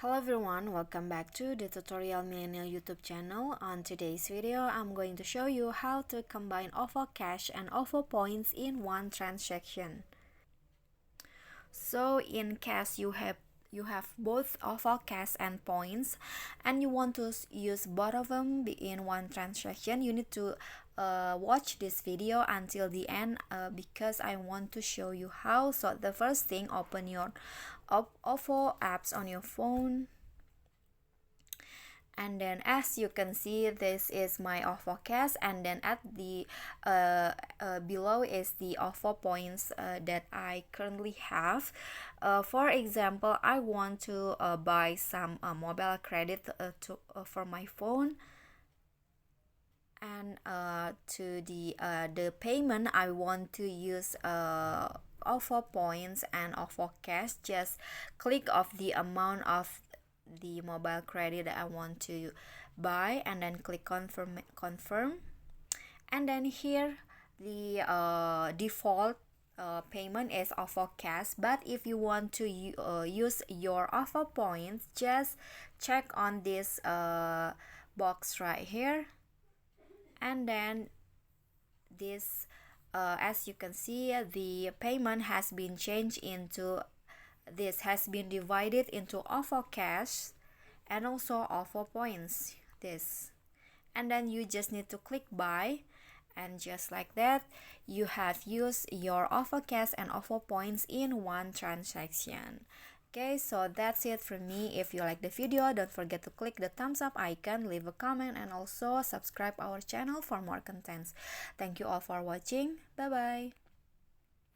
Hello everyone, welcome back to the Tutorial Millennial YouTube channel. On today's video, I'm going to show you how to combine OVO Cash and OVO Points in one transaction. So in case you have both OVO Cash and Points and you want to use both of them in one transaction, you need to watch this video until the end because I want to show you how. So the first thing, open your OVO apps on your phone, and then as you can see, this is my OVO Cash, and then at the below is the OVO Points that I currently have. For example, I want to buy some mobile credit for my phone, and to the payment I want to use OVO Points and OVO Cash. Just click of the amount of the mobile credit that I want to buy, and then click confirm, and then here the default payment is OVO Cash. But if you want to use your OVO Points, just check on this box right here, and then this as you can see, the payment has been changed into this, has been divided into OVO Cash and also OVO Points, this, and then you just need to click buy, and just like that you have used your OVO Cash and OVO Points in one transaction. Okay, so that's it from me. If you like the video, don't forget to click the thumbs up icon, leave a comment, and also subscribe our channel for more contents. Thank you all for watching. Bye bye.